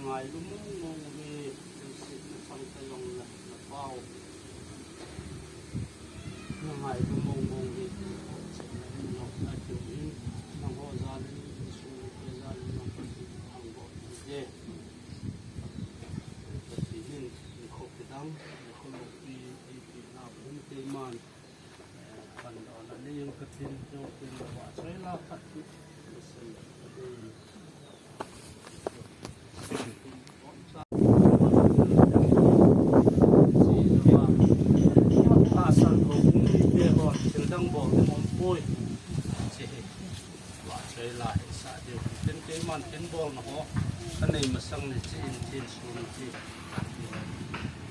ngai lumung vi Songpijang la pau ngai lumung vi no atu in nang ho zan su ke zan nang ang bo je tin ko pidang ko lo pi pi na bun te man kan da la ni yung katin jo tin wa sai la khat man ten bol na ho kanai masang ni chi in tin sun chi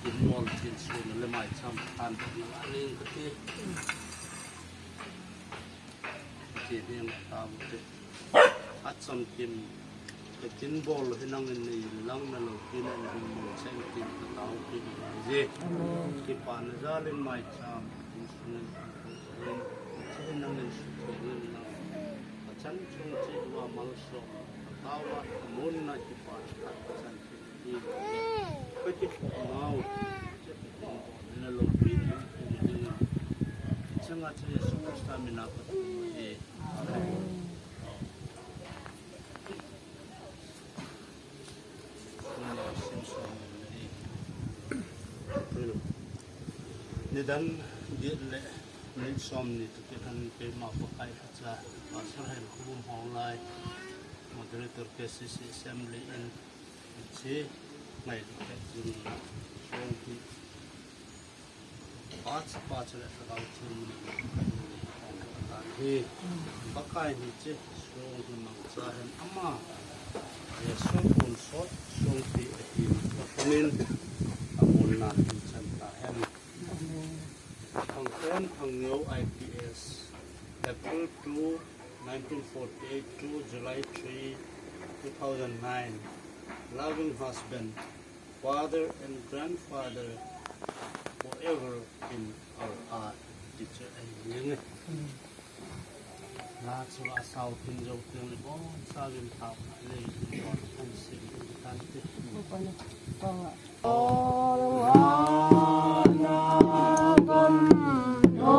in mol tin sun le mai cham han na ani ke ti ning ta bu te at sam kim ke tin bol hinang ni lang na lo tin an mo chen tin ta tin je ki pan za le mai cham tin sun chen nang ni na chan chung chi wa mal so tawa mon na ki pa chan chi ko chi mau na lo pin ni changa che so stamina ko e ni dan di le ni som ni to kan pe ma pa kai cha pasar hen khum Haolai moderator cases assembly in che ngai ke jin song ki पाँच ले लगाउ छु हे बकाई नि che song ki mang cha hen ama ye song kon so song ki hi panin amul na chan ta hen Thengew IPS April 2 1948 to July 3 2009 loving husband father and grandfather forever in our heart teacher and Lhingnei la chu a sau tin jo tin bo sa vin thau le bo an sin tan ti o na gam no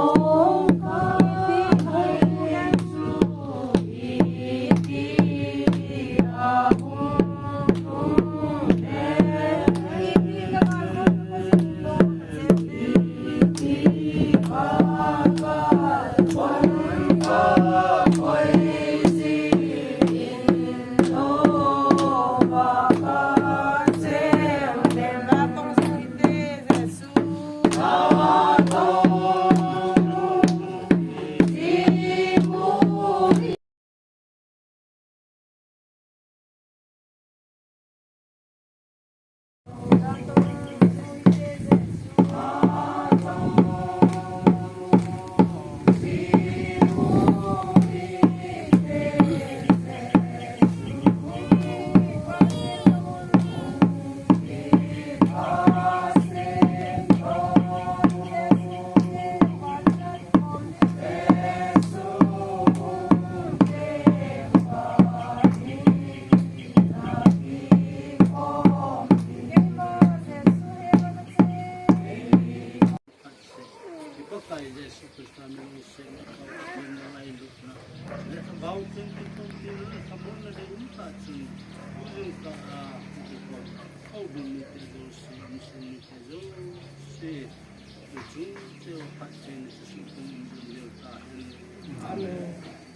Amen.